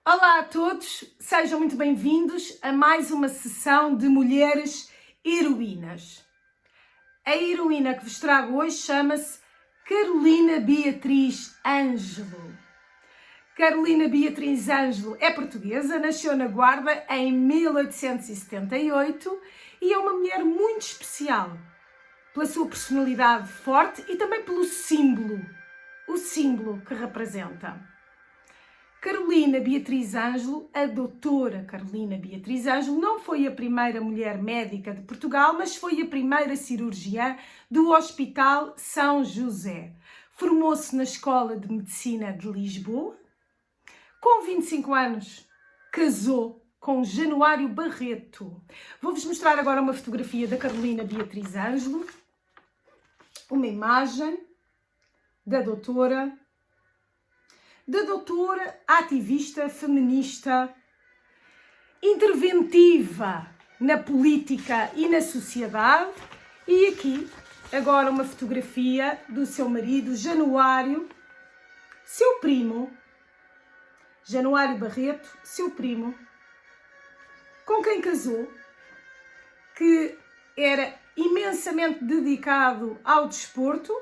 Olá a todos, sejam muito bem-vindos a mais uma sessão de Mulheres Heroínas. A heroína que vos trago hoje chama-se Carolina Beatriz Ângelo. Carolina Beatriz Ângelo é portuguesa, nasceu na Guarda em 1878 e é uma mulher muito especial pela sua personalidade forte e também pelo o símbolo que representa. Carolina Beatriz Ângelo, a doutora Carolina Beatriz Ângelo, não foi a primeira mulher médica de Portugal, mas foi a primeira cirurgiã do Hospital São José. Formou-se na Escola de Medicina de Lisboa. Com 25 anos, casou com Januário Barreto. Vou-vos mostrar agora uma fotografia da Carolina Beatriz Ângelo, uma imagem da doutora ativista, feminista, interventiva na política e na sociedade. E aqui, agora uma fotografia do seu marido, Januário, seu primo, Januário Barreto, seu primo, com quem casou, que era imensamente dedicado ao desporto,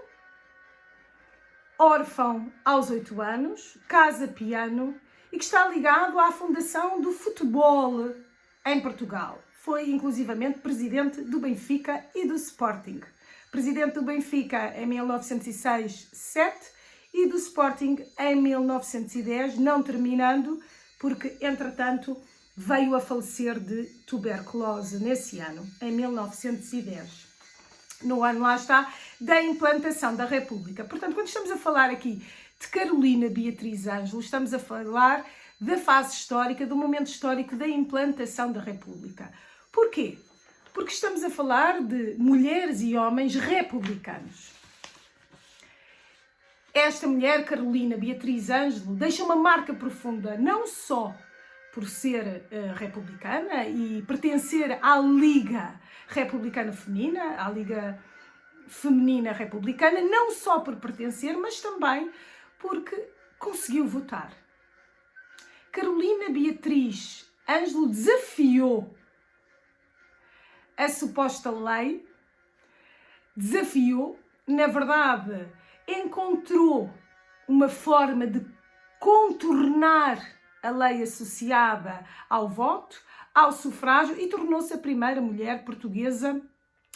órfão aos 8 anos, casa piano e que está ligado à fundação do futebol em Portugal. Foi inclusivamente presidente do Benfica e do Sporting. Presidente do Benfica em 1906-7 e do Sporting em 1910, não terminando, porque entretanto veio a falecer de tuberculose nesse ano, em 1910. No ano, lá está, da implantação da República. Portanto, quando estamos a falar aqui de Carolina Beatriz Ângelo, estamos a falar da fase histórica, do momento histórico da implantação da República. Porquê? Porque estamos a falar de mulheres e homens republicanos. Esta mulher, Carolina Beatriz Ângelo, deixa uma marca profunda, não só por ser republicana e pertencer à Liga Republicana Feminina, à Liga Feminina Republicana, não só por pertencer, mas também porque conseguiu votar. Carolina Beatriz Ângelo desafiou a suposta lei, na verdade, encontrou uma forma de contornar a lei associada ao voto, ao sufrágio, e tornou-se a primeira mulher portuguesa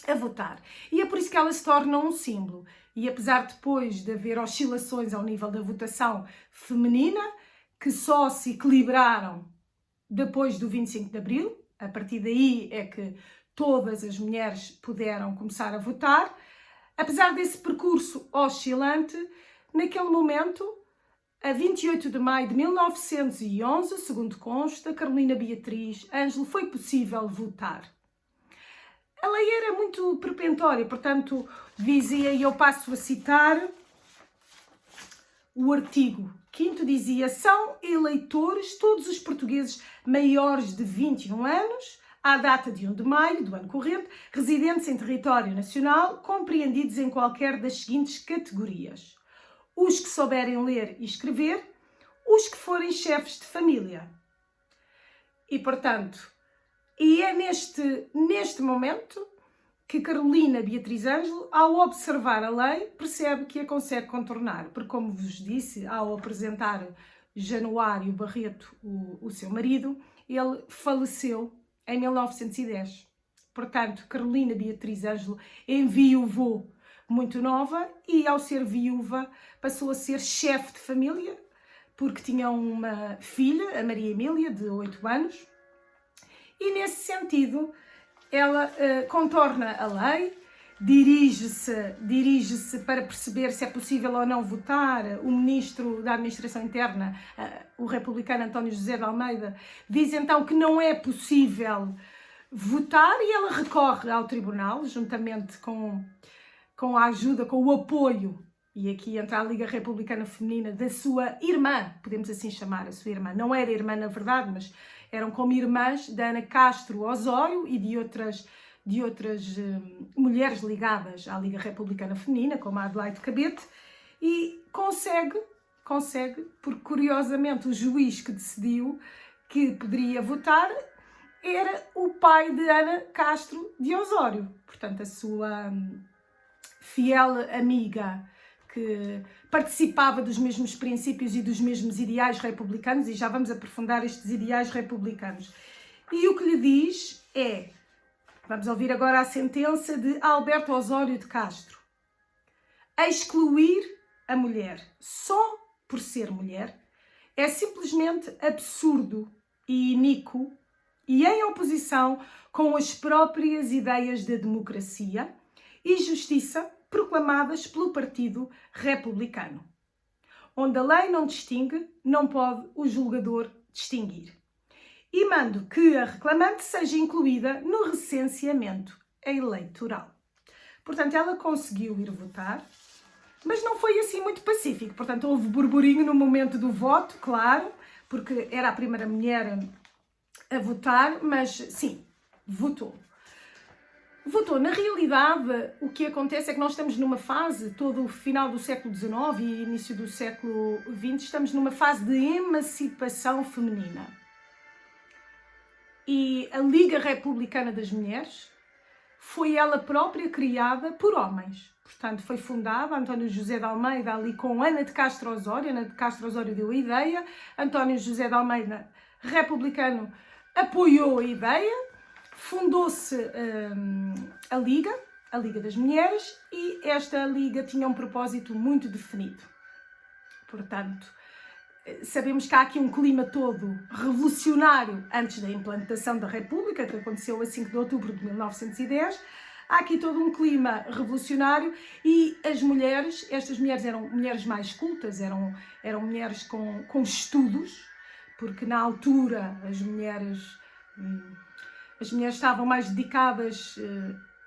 a votar. E é por isso que ela se torna um símbolo. E apesar depois de haver oscilações ao nível da votação feminina, que só se equilibraram depois do 25 de Abril, a partir daí é que todas as mulheres puderam começar a votar, apesar desse percurso oscilante, naquele momento, a 28 de maio de 1911, segundo consta, Carolina Beatriz Ângelo, foi possível votar. A lei era muito prepentória, portanto, dizia, e eu passo a citar, o artigo 5º dizia: são eleitores todos os portugueses maiores de 21 anos, à data de 1 de maio do ano corrente, residentes em território nacional, compreendidos em qualquer das seguintes categorias: os que souberem ler e escrever, os que forem chefes de família. E, portanto, é neste momento que Carolina Beatriz Ângelo, ao observar a lei, percebe que a consegue contornar. Porque, como vos disse, ao apresentar Januário Barreto, o seu marido, ele faleceu em 1910. Portanto, Carolina Beatriz Ângelo enviuvou muito nova e, ao ser viúva, passou a ser chefe de família, porque tinha uma filha, a Maria Emília, de 8 anos, e nesse sentido ela contorna a lei, dirige-se para perceber se é possível ou não votar. O ministro da Administração Interna, o republicano António José de Almeida, diz então que não é possível votar e ela recorre ao tribunal, juntamente com a ajuda, com o apoio, e aqui entra a Liga Republicana Feminina, da sua irmã, podemos assim chamar a sua irmã, não era irmã na verdade, mas eram como irmãs, da Ana Castro Osório e de outras mulheres ligadas à Liga Republicana Feminina, como a Adelaide Cabete, e consegue consegue, porque curiosamente o juiz que decidiu que poderia votar era o pai de Ana Castro de Osório, portanto a sua fiel amiga, que participava dos mesmos princípios e dos mesmos ideais republicanos, e já vamos aprofundar estes ideais republicanos. E o que lhe diz é, vamos ouvir agora a sentença de Alberto Osório de Castro: excluir a mulher só por ser mulher é simplesmente absurdo e iníquo e em oposição com as próprias ideias da democracia e justiça proclamadas pelo Partido Republicano. Onde a lei não distingue, não pode o julgador distinguir. E mando que a reclamante seja incluída no recenseamento eleitoral. Portanto, ela conseguiu ir votar, mas não foi assim muito pacífico. Portanto, houve burburinho no momento do voto, claro, porque era a primeira mulher a votar, mas sim, votou. Votou. Na realidade, o que acontece é que nós estamos numa fase, todo o final do século XIX e início do século XX, estamos numa fase de emancipação feminina. E a Liga Republicana das Mulheres foi ela própria criada por homens. Portanto, foi fundada, António José de Almeida, ali com Ana de Castro Osório. Ana de Castro Osório deu a ideia, António José de Almeida, republicano, apoiou a ideia, fundou-se a Liga das Mulheres, e esta Liga tinha um propósito muito definido. Portanto, sabemos que há aqui um clima todo revolucionário antes da implantação da República, que aconteceu a 5 de outubro de 1910. Há aqui todo um clima revolucionário e as mulheres, estas mulheres eram mulheres mais cultas, eram mulheres com estudos, porque na altura as mulheres estavam mais dedicadas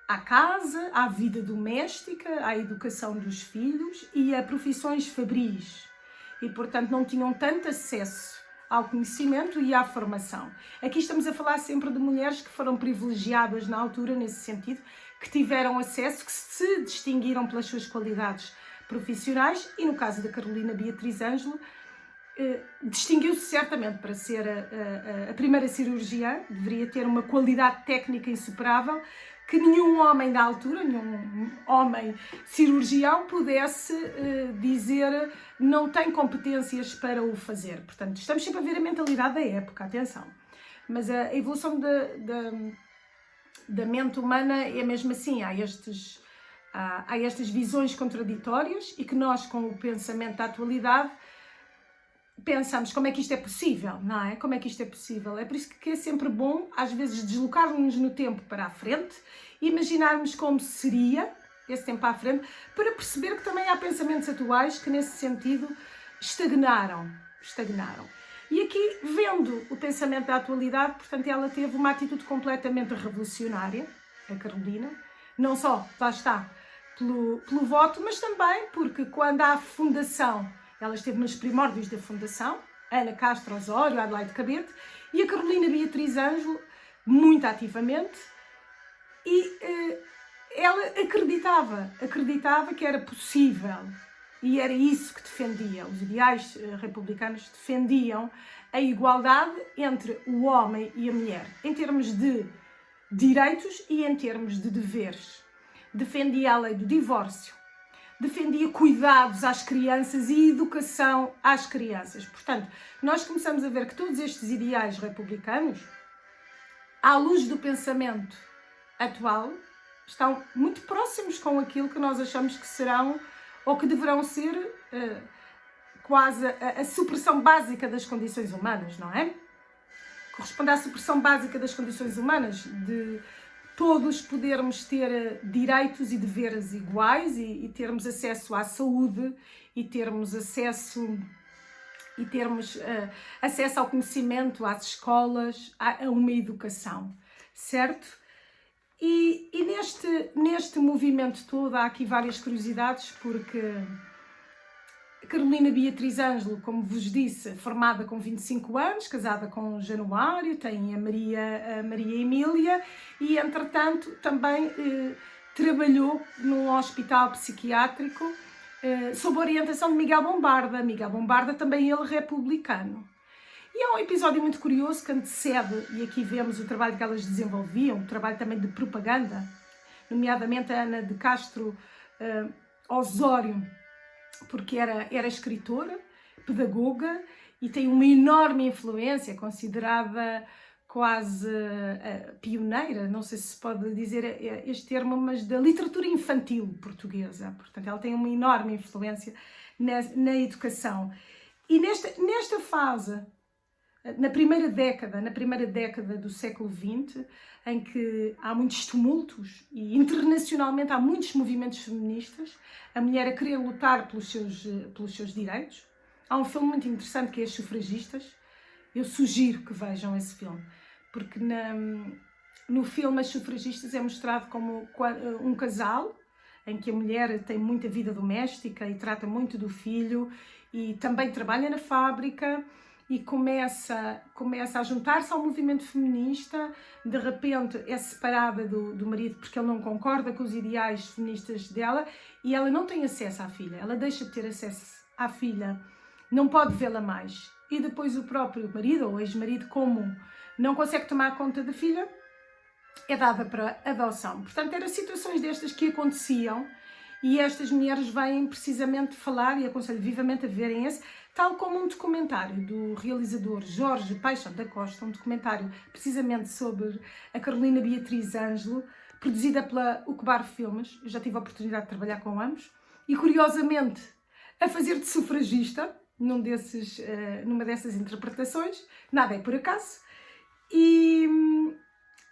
à casa, à vida doméstica, à educação dos filhos e a profissões fabris. E, portanto, não tinham tanto acesso ao conhecimento e à formação. Aqui estamos a falar sempre de mulheres que foram privilegiadas na altura, nesse sentido, que tiveram acesso, que se distinguiram pelas suas qualidades profissionais, e no caso da Carolina Beatriz Ângelo, distinguiu-se certamente para ser a primeira cirurgiã, deveria ter uma qualidade técnica insuperável, que nenhum homem da altura, nenhum homem cirurgião pudesse dizer não tem competências para o fazer. Portanto, estamos sempre a ver a mentalidade da época, atenção. Mas a evolução da mente humana é mesmo assim, há estas visões contraditórias e que nós, com o pensamento da atualidade, pensamos como é que isto é possível, não é? Como é que isto é possível? É por isso que é sempre bom, às vezes, deslocarmos-nos no tempo para a frente, imaginarmos como seria esse tempo à frente, para perceber que também há pensamentos atuais que, nesse sentido, estagnaram. E aqui, vendo o pensamento da atualidade, portanto, ela teve uma atitude completamente revolucionária, a Carolina, não só, lá está, pelo voto, mas também porque quando há fundação, ela esteve nos primórdios da fundação, Ana Castro Osório, Adelaide Cabete, e a Carolina Beatriz Ângelo, muito ativamente, e ela acreditava que era possível, e era isso que defendia. Os ideais republicanos defendiam a igualdade entre o homem e a mulher, em termos de direitos e em termos de deveres. Defendia a lei do divórcio, defendia cuidados às crianças e educação às crianças. Portanto, nós começamos a ver que todos estes ideais republicanos, à luz do pensamento atual, estão muito próximos com aquilo que nós achamos que serão ou que deverão ser quase a supressão básica das condições humanas, não é? Corresponde à supressão básica das condições humanas, de todos podermos ter direitos e deveres iguais e termos acesso à saúde e termos acesso ao conhecimento, às escolas, a uma educação, certo? E neste movimento todo há aqui várias curiosidades, porque Carolina Beatriz Ângelo, como vos disse, formada com 25 anos, casada com Januário, tem a Maria Emília e, entretanto, também trabalhou num hospital psiquiátrico sob a orientação de Miguel Bombarda. Miguel Bombarda também ele republicano. E há um episódio muito curioso que antecede, e aqui vemos o trabalho que elas desenvolviam, o trabalho também de propaganda, nomeadamente a Ana de Castro Osório, porque era escritora, pedagoga, e tem uma enorme influência, considerada quase pioneira, não sei se pode dizer este termo, mas da literatura infantil portuguesa. Portanto, ela tem uma enorme influência na educação. E nesta fase, na primeira década do século XX, em que há muitos tumultos e internacionalmente há muitos movimentos feministas, a mulher a querer lutar pelos seus direitos. Há um filme muito interessante que é As Sufragistas. Eu sugiro que vejam esse filme, porque no filme As Sufragistas é mostrado como um casal em que a mulher tem muita vida doméstica e trata muito do filho e também trabalha na fábrica e começa a juntar-se ao movimento feminista. De repente é separada do marido porque ele não concorda com os ideais feministas dela e ela não tem acesso à filha, ela deixa de ter acesso à filha, não pode vê-la mais. E depois o próprio marido ou ex-marido, como não consegue tomar conta da filha, é dada para adoção. Portanto, eram situações destas que aconteciam e estas mulheres vêm precisamente falar, e aconselho vivamente a verem esse, tal como um documentário do realizador Jorge Paixão da Costa, um documentário precisamente sobre a Carolina Beatriz Ângelo, produzida pela Ucbar Filmes. Eu já tive a oportunidade de trabalhar com ambos e, curiosamente, a fazer de sufragista, numa dessas interpretações, nada é por acaso. E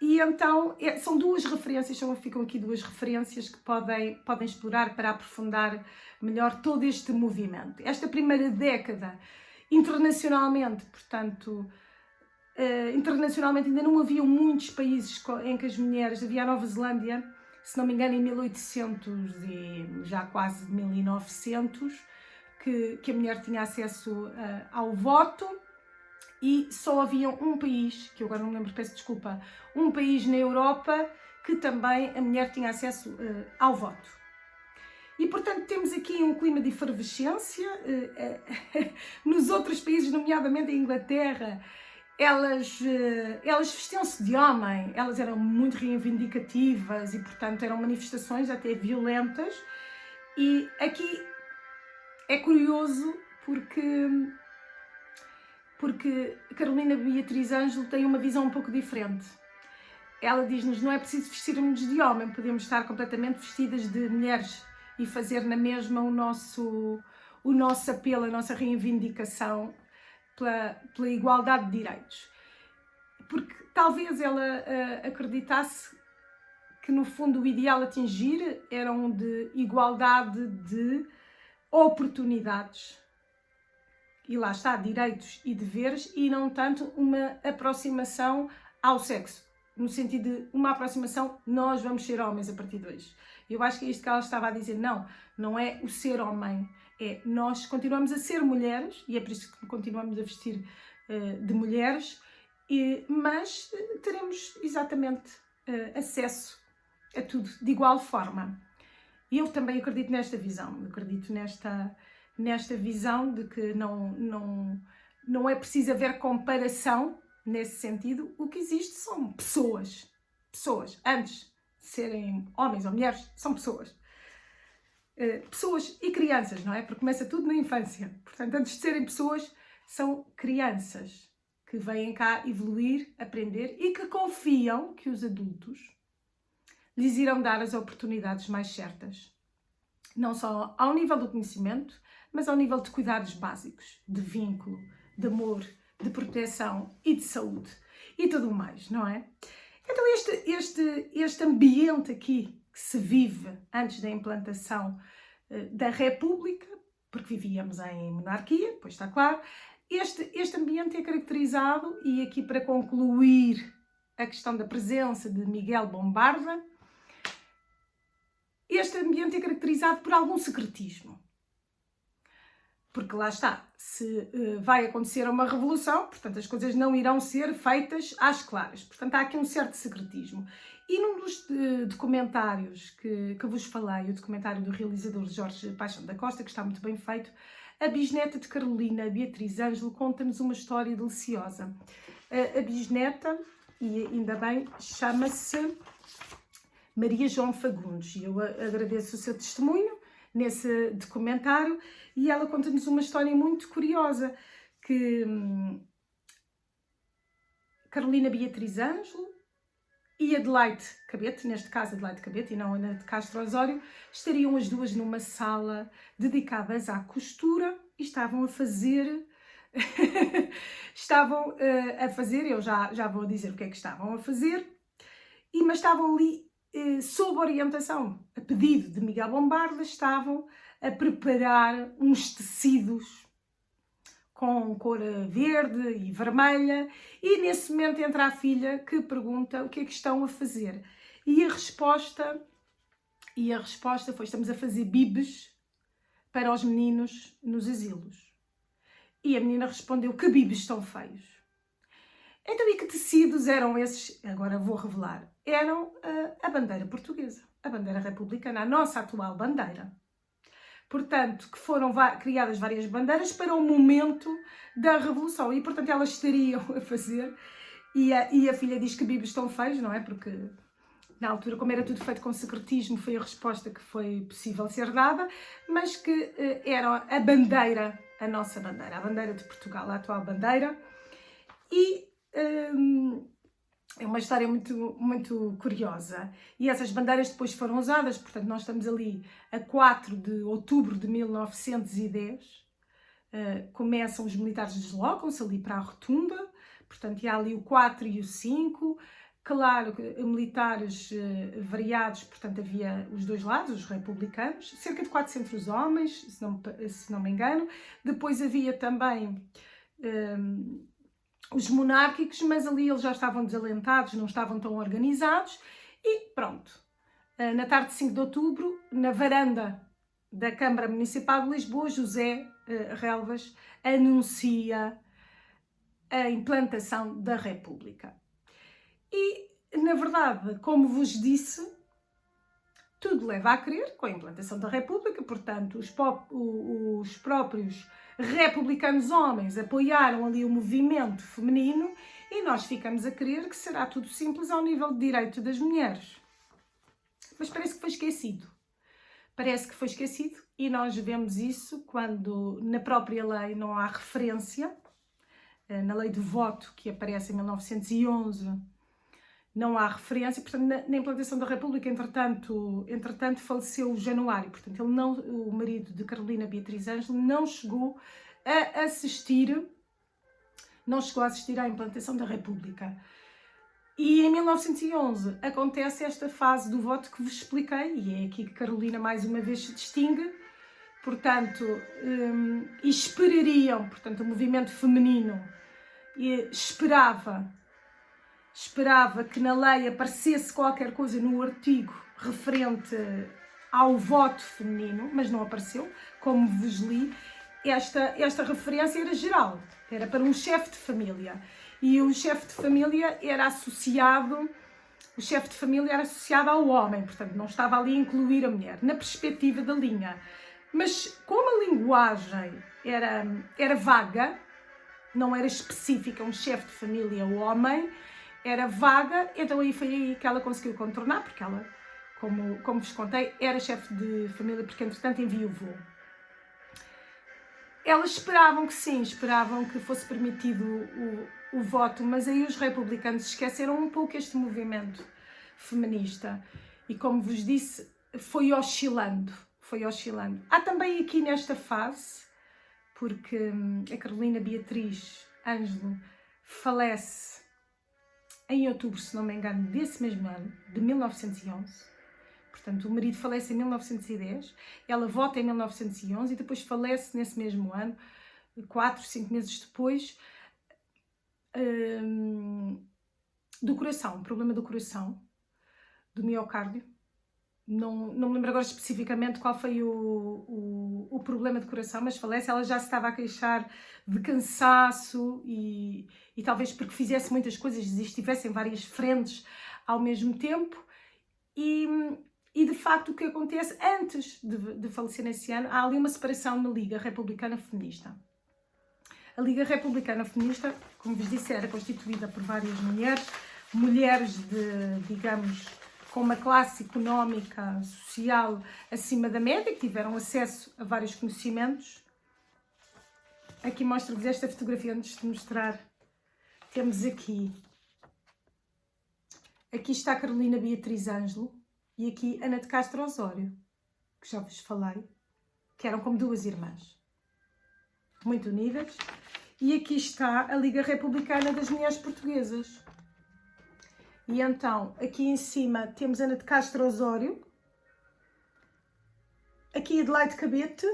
então são duas referências, ficam aqui duas referências que podem explorar para aprofundar melhor todo este movimento. Esta primeira década, internacionalmente, portanto, internacionalmente ainda não havia muitos países em que as mulheres, havia a Nova Zelândia, se não me engano em 1800 e já quase 1900, que a mulher tinha acesso ao voto. E só havia um país, que eu agora não me lembro, peço desculpa, um país na Europa que também a mulher tinha acesso ao voto. E, portanto, temos aqui um clima de efervescência. Nos outros países, nomeadamente a Inglaterra, elas vestiam-se de homem, elas eram muito reivindicativas e, portanto, eram manifestações até violentas. E aqui é curioso porque Carolina Beatriz Ângelo tem uma visão um pouco diferente. Ela diz-nos, não é preciso vestirmos de homem, podemos estar completamente vestidas de mulheres e fazer na mesma o nosso apelo, a nossa reivindicação pela igualdade de direitos. Porque talvez ela acreditasse que no fundo o ideal a atingir era um de igualdade de oportunidades. E lá está, direitos e deveres, e não tanto uma aproximação ao sexo. No sentido de uma aproximação, nós vamos ser homens a partir de hoje. Eu acho que é isto que ela estava a dizer. Não é o ser homem. É nós continuamos a ser mulheres, e é por isso que continuamos a vestir de mulheres, mas teremos exatamente acesso a tudo de igual forma. E eu também acredito nesta visão. Eu acredito nesta visão de que não é preciso haver comparação nesse sentido. O que existe são pessoas. Pessoas, antes de serem homens ou mulheres, são pessoas. Pessoas e crianças, não é? Porque começa tudo na infância. Portanto, antes de serem pessoas, são crianças que vêm cá evoluir, aprender e que confiam que os adultos lhes irão dar as oportunidades mais certas. Não só ao nível do conhecimento, mas ao nível de cuidados básicos, de vínculo, de amor, de proteção e de saúde e tudo mais, não é? Então este ambiente aqui que se vive antes da implantação da República, porque vivíamos em monarquia, pois está claro, este ambiente é caracterizado, e aqui para concluir a questão da presença de Miguel Bombarda, este ambiente é caracterizado por algum secretismo. porque lá está, se vai acontecer uma revolução, portanto as coisas não irão ser feitas às claras. Portanto há aqui um certo secretismo. E num dos documentários que vos falei, o documentário do realizador Jorge Paixão da Costa, que está muito bem feito, a bisneta de Carolina, Beatriz Ângelo, conta-nos uma história deliciosa. A bisneta, e ainda bem, chama-se Maria João Fagundes, e eu agradeço o seu testemunho nesse documentário, e ela conta-nos uma história muito curiosa, que Carolina Beatriz Ângelo e Adelaide Cabete, neste caso Adelaide Cabete e não Ana de Castro Osório, estariam as duas numa sala dedicadas à costura e estavam a fazer... eu já vou dizer o que é que estavam a fazer, mas estavam ali sob orientação, a pedido de Miguel Bombarda, estavam a preparar uns tecidos com cor verde e vermelha, e nesse momento entra a filha que pergunta o que é que estão a fazer. E a resposta foi: estamos a fazer bibes para os meninos nos asilos. E a menina respondeu: que bibes tão feios. Então, e que tecidos eram esses? Agora vou revelar. Eram a bandeira portuguesa, a bandeira republicana, a nossa atual bandeira. Portanto, que foram criadas várias bandeiras para o momento da Revolução. E, portanto, elas estariam a fazer. E a filha diz que bibes estão feios, não é? Porque, na altura, como era tudo feito com secretismo, foi a resposta que foi possível ser dada, mas que era a bandeira, a nossa bandeira, a bandeira de Portugal, a atual bandeira. E é uma história muito, muito curiosa. E essas bandeiras depois foram usadas, portanto, nós estamos ali a 4 de outubro de 1910. Começam os militares, deslocam-se ali para a rotunda, portanto, e há ali o 4 e o 5. Claro, militares variados, portanto, havia os dois lados, os republicanos, cerca de 400 homens, se não me engano. Depois havia também os monárquicos, mas ali eles já estavam desalentados, não estavam tão organizados, e pronto. Na tarde de 5 de outubro, na varanda da Câmara Municipal de Lisboa, José Relvas anuncia a implantação da República. E, na verdade, como vos disse, tudo leva a crer com a implantação da República, portanto, os próprios republicanos homens apoiaram ali o movimento feminino e nós ficamos a crer que será tudo simples ao nível de direito das mulheres. Mas parece que foi esquecido. Parece que foi esquecido e nós vemos isso quando na própria lei não há referência, na lei do voto que aparece em 1911, não há referência, portanto, na implantação da República, entretanto faleceu o Januário, portanto, o marido de Carolina Beatriz Ângelo não chegou a assistir à implantação da República. E em 1911 acontece esta fase do voto que vos expliquei, e é aqui que Carolina mais uma vez se distingue, portanto, portanto, o movimento feminino esperava que na lei aparecesse qualquer coisa no artigo referente ao voto feminino, mas não apareceu, como vos li. Esta referência era geral, era para um chefe de família, e o chefe de família era associado ao homem, portanto não estava ali a incluir a mulher, na perspectiva da linha. Mas como a linguagem era vaga, não era específica, um chefe de família, o homem, era vaga, então foi aí que ela conseguiu contornar, porque ela, como vos contei, era chefe de família, porque entretanto enviou-o. Elas esperavam que fosse permitido o voto, mas aí os republicanos esqueceram um pouco este movimento feminista e, como vos disse, foi oscilando. Há também aqui nesta fase, porque a Carolina Beatriz Ângelo falece em outubro, se não me engano, desse mesmo ano, de 1911. Portanto, o marido falece em 1910, ela vota em 1911 e depois falece nesse mesmo ano, 4, 5 meses depois, do coração, problema do coração, do miocárdio. não me lembro agora especificamente qual foi o problema de coração, mas falece. Ela já se estava a queixar de cansaço e talvez porque fizesse muitas coisas e estivesse em várias frentes ao mesmo tempo. E de facto o que acontece antes de falecer nesse ano, há ali uma separação na Liga Republicana Feminista. A Liga Republicana Feminista, como vos disse, era constituída por várias mulheres digamos, com uma classe económica, social acima da média, que tiveram acesso a vários conhecimentos. Aqui mostro-vos esta fotografia antes de mostrar. Temos aqui está a Carolina Beatriz Ângelo e aqui Ana de Castro Osório, que já vos falei, que eram como duas irmãs, muito unidas. E aqui está a Liga Republicana das Mulheres Portuguesas. E então, aqui em cima temos Ana de Castro Osório, aqui Adelaide Cabete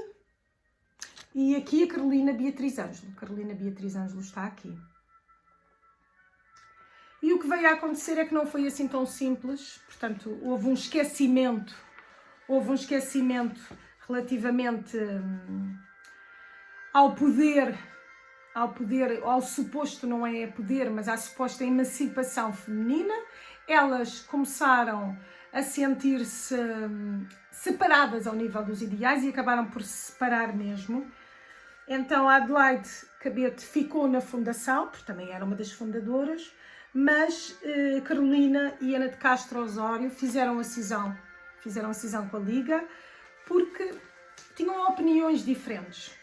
e aqui a Carolina Beatriz Ângelo. Carolina Beatriz Ângelo está aqui. E o que veio a acontecer é que não foi assim tão simples, portanto, houve um esquecimento relativamente ao poder, ao suposto, não é poder, mas à suposta emancipação feminina. Elas começaram a sentir-se separadas ao nível dos ideais e acabaram por se separar mesmo. Então a Adelaide Cabete ficou na fundação, porque também era uma das fundadoras, mas Carolina e Ana de Castro Osório fizeram a cisão com a Liga, porque tinham opiniões diferentes.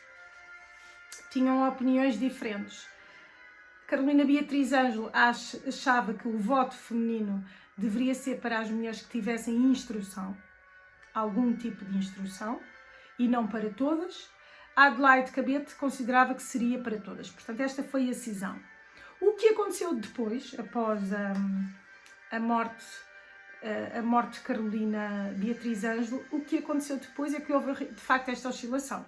Carolina Beatriz Ângelo achava que o voto feminino deveria ser para as mulheres que tivessem instrução, algum tipo de instrução, e não para todas. A Adelaide Cabete considerava que seria para todas. Portanto, esta foi a cisão. O que aconteceu depois, após a morte de Carolina Beatriz Ângelo, o que aconteceu depois é que houve de facto esta oscilação.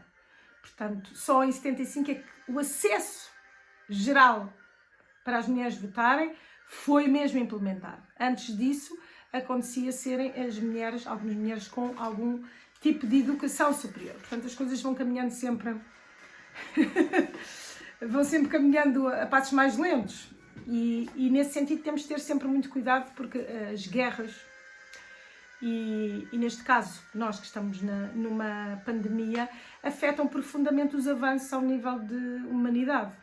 Portanto, só em 75 é que o acesso geral para as mulheres votarem foi mesmo implementado. Antes disso, acontecia serem algumas mulheres com algum tipo de educação superior. Portanto, as coisas vão caminhando sempre caminhando a passos mais lentos. E nesse sentido temos de ter sempre muito cuidado, porque as guerras, e neste caso nós que estamos numa pandemia, afetam profundamente os avanços ao nível de humanidade.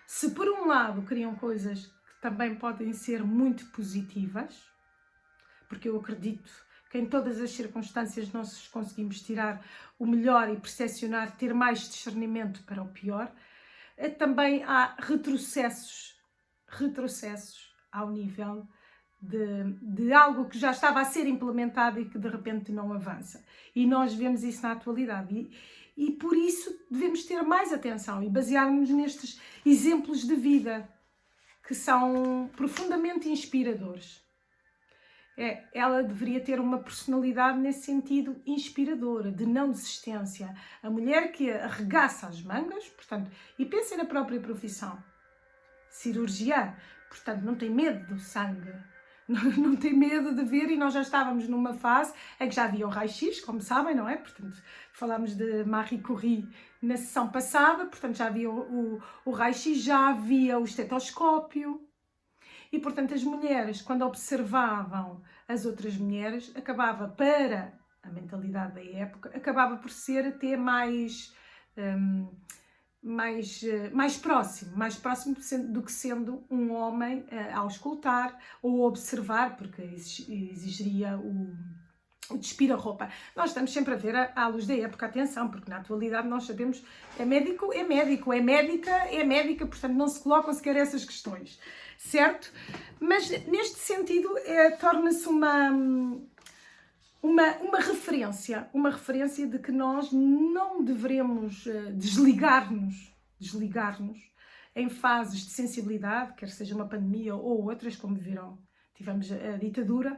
Se por um lado criam coisas que também podem ser muito positivas, porque eu acredito que em todas as circunstâncias nós conseguimos tirar o melhor e percepcionar, ter mais discernimento para o pior, também há retrocessos ao nível de algo que já estava a ser implementado e que de repente não avança. E nós vemos isso na atualidade. E por isso devemos ter mais atenção e basear-nos nestes exemplos de vida que são profundamente inspiradores. Ela deveria ter uma personalidade nesse sentido inspiradora, de não desistência. A mulher que arregaça as mangas, portanto, e pensa na própria profissão. Cirurgiã, portanto, não tem medo do sangue, não tem medo de ver, e nós já estávamos numa fase em que já havia o raio-x, como sabem, não é? Portanto, falámos de Marie Curie na sessão passada, portanto, já havia o raio-x, já havia o estetoscópio. E, portanto, as mulheres, quando observavam as outras mulheres, acabava, para a mentalidade da época, acabava por ser até mais próximo do que sendo um homem a auscultar ou observar, porque exigiria o despir a roupa. Nós estamos sempre a ver à luz da época, atenção, porque na atualidade nós sabemos, é médico, é médico, é médica, é médica, portanto não se colocam sequer essas questões, certo? Mas neste sentido torna-se uma referência de que nós não devemos desligar-nos em fases de sensibilidade, quer seja uma pandemia ou outras, como viram, tivemos a ditadura,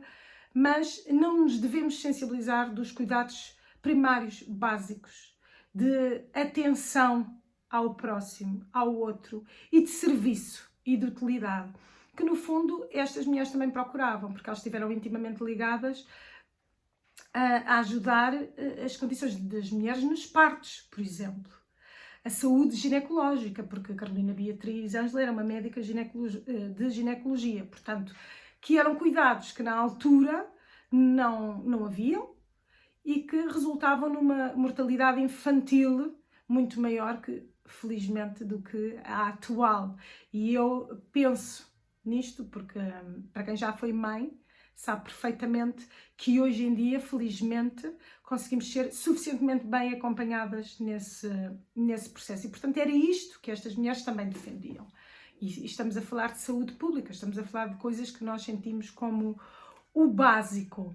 mas não nos devemos sensibilizar dos cuidados primários básicos, de atenção ao próximo, ao outro, e de serviço e de utilidade, que no fundo estas mulheres também procuravam, porque elas estiveram intimamente ligadas a ajudar as condições das mulheres nos partos, por exemplo. A saúde ginecológica, porque a Carolina Beatriz Ângela era uma médica de ginecologia, portanto, que eram cuidados que na altura não haviam e que resultavam numa mortalidade infantil muito maior que, felizmente, do que a atual. E eu penso nisto porque, para quem já foi mãe, sabe perfeitamente que hoje em dia, felizmente, conseguimos ser suficientemente bem acompanhadas nesse processo. E, portanto, era isto que estas mulheres também defendiam. E estamos a falar de saúde pública, estamos a falar de coisas que nós sentimos como o básico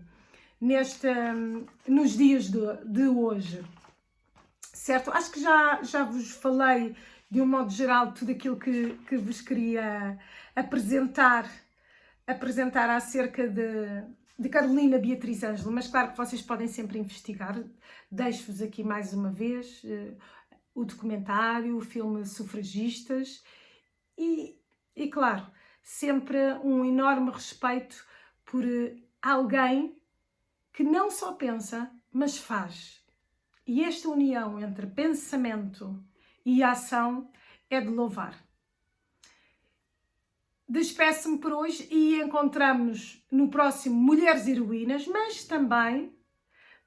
nos dias de hoje. Certo? Acho que já vos falei, de um modo geral, tudo aquilo que vos queria apresentar acerca de Carolina Beatriz Ângela, mas claro que vocês podem sempre investigar. Deixo-vos aqui mais uma vez o documentário, o filme Sufragistas e claro, sempre um enorme respeito por alguém que não só pensa, mas faz. E esta união entre pensamento e ação é de louvar. Despeço-me por hoje e encontramos-nos no próximo Mulheres Heroínas, mas também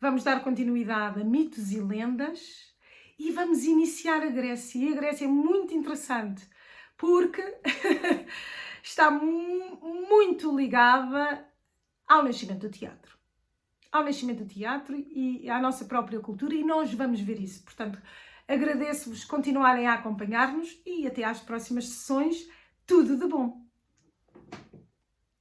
vamos dar continuidade a mitos e lendas e vamos iniciar a Grécia. E a Grécia é muito interessante porque está muito ligada ao nascimento do teatro. Ao nascimento do teatro e à nossa própria cultura, e nós vamos ver isso. Portanto, agradeço-vos continuarem a acompanhar-nos e até às próximas sessões. Tudo de bom!